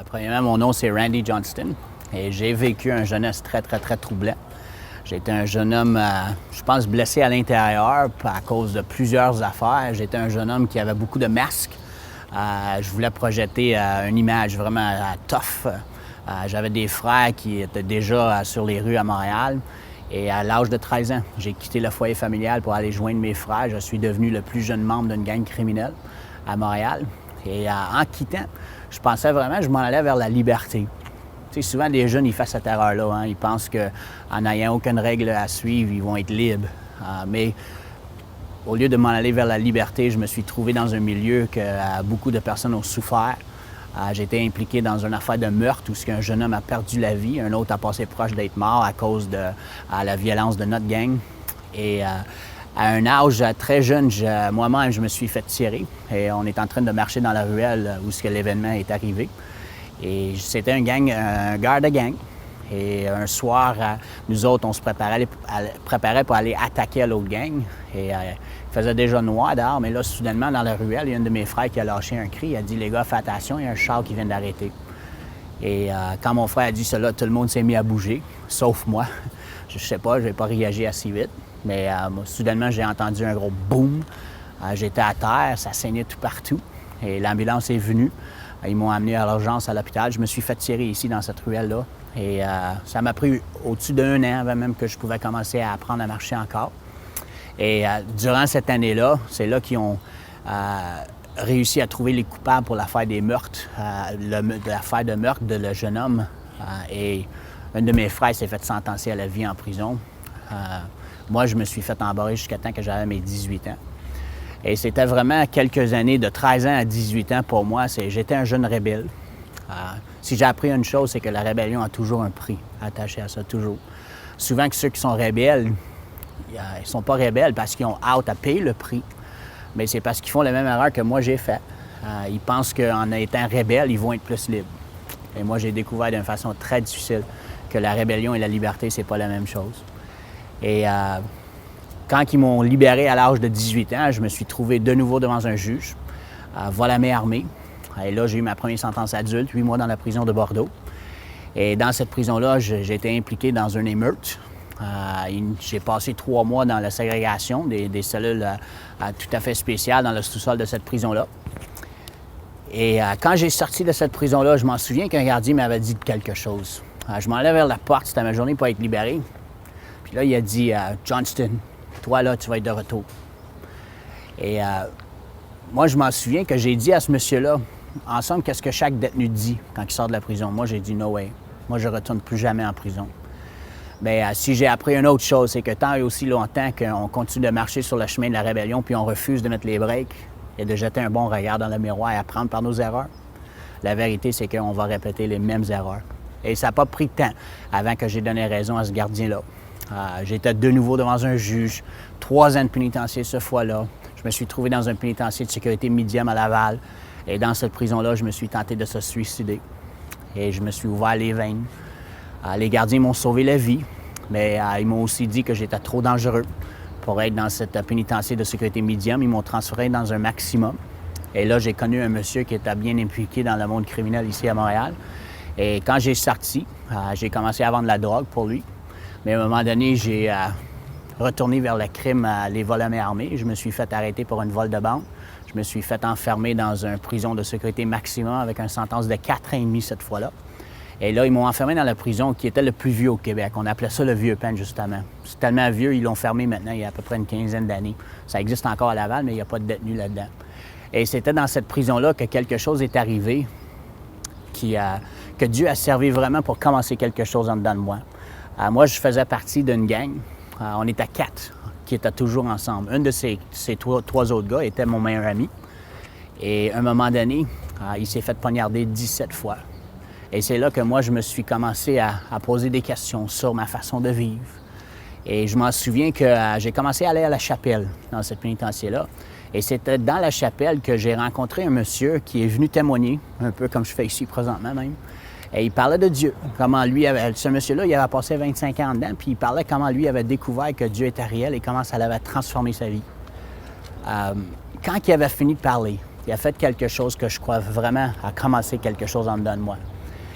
Premièrement, mon nom, c'est Randy Johnston et j'ai vécu un jeunesse très, très, très troublant. J'étais un jeune homme, je pense, blessé à l'intérieur à cause de plusieurs affaires. J'étais un jeune homme qui avait beaucoup de masques. Je voulais projeter une image vraiment tough. J'avais des frères qui étaient déjà sur les rues à Montréal. Et à l'âge de 13 ans, j'ai quitté le foyer familial pour aller joindre mes frères. Je suis devenu le plus jeune membre d'une gang criminelle à Montréal. Et en quittant, je pensais vraiment que je m'en allais vers la liberté. Tu sais, souvent, les jeunes, ils font cette erreur-là. Hein? Ils pensent qu'en n'ayant aucune règle à suivre, ils vont être libres. Mais au lieu de m'en aller vers la liberté, je me suis trouvé dans un milieu que beaucoup de personnes ont souffert. J'ai été impliqué dans une affaire de meurtre où un jeune homme a perdu la vie, un autre a passé proche d'être mort à cause de la violence de notre gang. Et à un âge très jeune, moi-même, je me suis fait tirer. Et on est en train de marcher dans la ruelle où l'événement est arrivé. Et c'était un garde de gang. Et un soir, nous autres, on se préparait pour aller attaquer l'autre gang. Et il faisait déjà noir dehors, mais là, soudainement, dans la ruelle, il y a un de mes frères qui a lâché un cri. Il a dit « Les gars, fais attention, il y a un char qui vient d'arrêter. » Et quand mon frère a dit cela, tout le monde s'est mis à bouger, sauf moi. Je sais pas, je n'ai pas réagi assez vite. Mais soudainement, j'ai entendu un gros boom. J'étais à terre, ça saignait tout partout. Et l'ambulance est venue. Ils m'ont amené à l'urgence à l'hôpital. Je me suis fait tirer ici, dans cette ruelle-là. Et ça m'a pris au-dessus d'un an avant même que je pouvais commencer à apprendre à marcher encore. Et durant cette année-là, c'est là qu'ils ont réussi à trouver les coupables pour l'affaire des meurtres, l'affaire de meurtre de le jeune homme. Et un de mes frères s'est fait sentencer à la vie en prison. Moi, je me suis fait embarrer jusqu'à temps que j'avais mes 18 ans. Et c'était vraiment quelques années, de 13 ans à 18 ans pour moi. J'étais un jeune rebelle. Si j'ai appris une chose, c'est que la rébellion a toujours un prix attaché à ça, toujours. Souvent que ceux qui sont rebelles, ils ne sont pas rebelles parce qu'ils ont hâte à payer le prix, mais c'est parce qu'ils font la même erreur que moi j'ai faite. Ils pensent qu'en étant rebelles, ils vont être plus libres. Et moi, j'ai découvert d'une façon très difficile que la rébellion et la liberté, c'est pas la même chose. Et quand ils m'ont libéré à l'âge de 18 ans, je me suis trouvé de nouveau devant un juge, vol à main armée. Et là, j'ai eu ma première sentence adulte, 8 mois dans la prison de Bordeaux. Et dans cette prison-là, j'ai été impliqué dans une émeute. J'ai passé 3 mois dans la ségrégation, des cellules tout à fait spéciales dans le sous-sol de cette prison-là. Et quand j'ai sorti de cette prison-là, je m'en souviens qu'un gardien m'avait dit quelque chose. Je m'en allais vers la porte, c'était ma journée pour être libéré. Puis là, il a dit « Johnston, toi, là, tu vas être de retour. » Et moi, je m'en souviens que j'ai dit à ce monsieur-là, en somme, qu'est-ce que chaque détenu dit quand il sort de la prison? Moi, j'ai dit « No way. Moi, je ne retourne plus jamais en prison. » Mais si j'ai appris une autre chose, c'est que tant et aussi longtemps qu'on continue de marcher sur le chemin de la rébellion puis on refuse de mettre les breaks et de jeter un bon regard dans le miroir et apprendre par nos erreurs, la vérité, c'est qu'on va répéter les mêmes erreurs. Et ça n'a pas pris de temps avant que j'ai donné raison à ce gardien-là. J'étais de nouveau devant un juge, 3 ans de pénitencier cette fois-là. Je me suis trouvé dans un pénitencier de sécurité médium à Laval. Et dans cette prison-là, je me suis tenté de se suicider. Et je me suis ouvert les veines. Les gardiens m'ont sauvé la vie, mais ils m'ont aussi dit que j'étais trop dangereux pour être dans cette pénitencier de sécurité médium. Ils m'ont transféré dans un maximum. Et là, j'ai connu un monsieur qui était bien impliqué dans le monde criminel ici à Montréal. Et quand j'ai sorti, j'ai commencé à vendre de la drogue pour lui. Mais à un moment donné, j'ai retourné vers le crime, les vols à main armée. Je me suis fait arrêter pour un vol de banque. Je me suis fait enfermer dans une prison de sécurité maximum avec une sentence de 4 ans et demi cette fois-là. Et là, ils m'ont enfermé dans la prison qui était le plus vieux au Québec. On appelait ça le Vieux Pen, justement. C'est tellement vieux, ils l'ont fermé maintenant il y a à peu près une quinzaine d'années. Ça existe encore à Laval, mais il n'y a pas de détenus là-dedans. Et c'était dans cette prison-là que quelque chose est arrivé, que Dieu a servi vraiment pour commencer quelque chose en dedans de moi. Moi, je faisais partie d'une gang. On était 4 qui étaient toujours ensemble. Un de ces trois autres gars était mon meilleur ami. Et à un moment donné, il s'est fait poignarder 17 fois. Et c'est là que moi, je me suis commencé à poser des questions sur ma façon de vivre. Et je m'en souviens que j'ai commencé à aller à la chapelle dans cette pénitencier-là. Et c'était dans la chapelle que j'ai rencontré un monsieur qui est venu témoigner, un peu comme je fais ici présentement même. Et il parlait de Dieu, comment lui ce monsieur-là, il avait passé 25 ans dedans, puis il parlait comment lui avait découvert que Dieu était réel et comment ça l'avait transformé sa vie. Quand il avait fini de parler, il a fait quelque chose que je crois vraiment a commencé quelque chose en dedans de moi.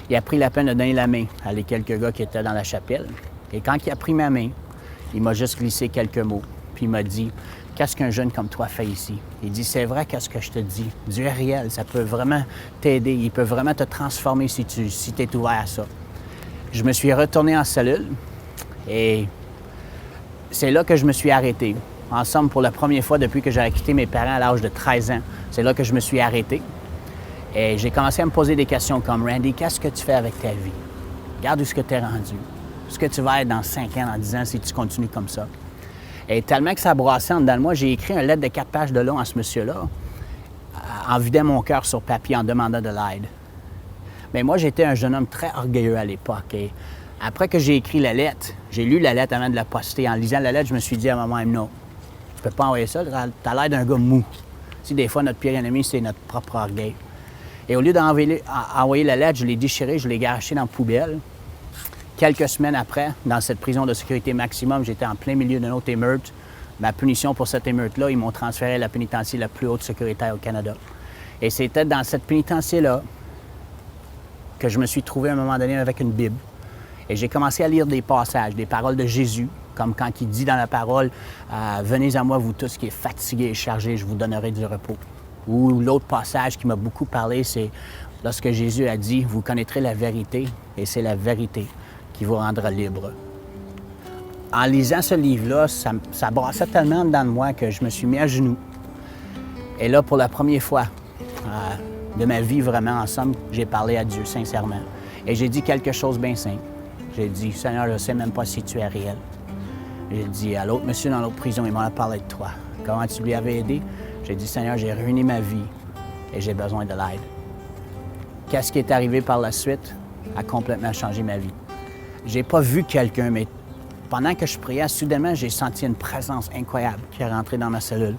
Il a pris la peine de donner la main à les quelques gars qui étaient dans la chapelle. Et quand il a pris ma main, il m'a juste glissé quelques mots. Puis il m'a dit, « Qu'est-ce qu'un jeune comme toi fait ici? » Il dit, « C'est vrai, qu'est-ce que je te dis? Dieu est réel, ça peut vraiment t'aider. Il peut vraiment te transformer si tu es ouvert à ça. » Je me suis retourné en cellule et c'est là que je me suis arrêté. Ensemble, pour la première fois depuis que j'avais quitté mes parents à l'âge de 13 ans, c'est là que je me suis arrêté. Et j'ai commencé à me poser des questions comme, « Randy, qu'est-ce que tu fais avec ta vie? Regarde où est-ce que tu es rendu. Où est-ce que tu vas être dans 5 ans, dans 10 ans si tu continues comme ça? » Et tellement que ça brassait en dedans de moi, j'ai écrit une lettre de 4 pages de long à ce monsieur-là, en vidant mon cœur sur papier, en demandant de l'aide. Mais moi, j'étais un jeune homme très orgueilleux à l'époque. Et après que j'ai écrit la lettre, j'ai lu la lettre avant de la poster. En lisant la lettre, je me suis dit à moi-même, non, tu peux pas envoyer ça, t'as l'air d'un gars mou. Si des fois, notre pire ennemi, c'est notre propre orgueil. Et au lieu d'envoyer la lettre, je l'ai déchirée, je l'ai gâchée dans la poubelle. Quelques semaines après, dans cette prison de sécurité maximum, j'étais en plein milieu d'une autre émeute. Ma punition pour cette émeute-là, ils m'ont transféré à la pénitencier la plus haute sécuritaire au Canada. Et c'était dans cette pénitencier-là que je me suis trouvé à un moment donné avec une Bible. Et j'ai commencé à lire des passages, des paroles de Jésus, comme quand il dit dans la parole « Venez à moi, vous tous qui êtes fatigués et chargés, je vous donnerai du repos ». Ou l'autre passage qui m'a beaucoup parlé, c'est lorsque Jésus a dit « Vous connaîtrez la vérité, et c'est la vérité qui vous rendra libre ». En lisant ce livre-là, ça brassait tellement dedans de moi que je me suis mis à genoux. Et là, pour la première fois de ma vie vraiment ensemble, j'ai parlé à Dieu sincèrement. Et j'ai dit quelque chose bien simple. J'ai dit, « Seigneur, je ne sais même pas si tu es réel. » J'ai dit à l'autre monsieur dans l'autre prison, il m'en a parlé de toi. Comment tu lui avais aidé? J'ai dit, « Seigneur, j'ai ruiné ma vie et j'ai besoin de l'aide. » Qu'est-ce qui est arrivé par la suite a complètement changé ma vie. J'ai pas vu quelqu'un, mais pendant que je priais, soudainement, j'ai senti une présence incroyable qui est rentrée dans ma cellule.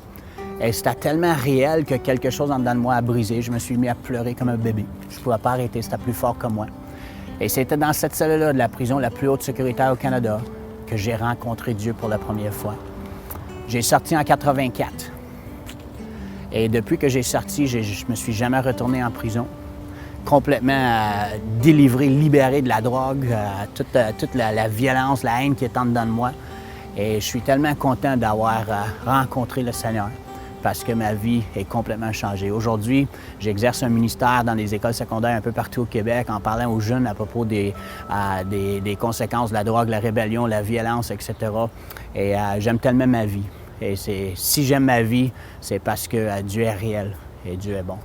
Et c'était tellement réel que quelque chose en dedans de moi a brisé. Je me suis mis à pleurer comme un bébé. Je ne pouvais pas arrêter, c'était plus fort que moi. Et c'était dans cette cellule-là de la prison la plus haute sécuritaire au Canada que j'ai rencontré Dieu pour la première fois. J'ai sorti en 84. Et depuis que j'ai sorti, je ne me suis jamais retourné en prison. Complètement délivré, libéré de la drogue, toute la violence, la haine qui est en dedans de moi. Et je suis tellement content d'avoir rencontré le Seigneur parce que ma vie est complètement changée. Aujourd'hui, j'exerce un ministère dans les écoles secondaires un peu partout au Québec en parlant aux jeunes à propos des conséquences de la drogue, la rébellion, la violence, etc. Et j'aime tellement ma vie. Et si j'aime ma vie, c'est parce que Dieu est réel et Dieu est bon.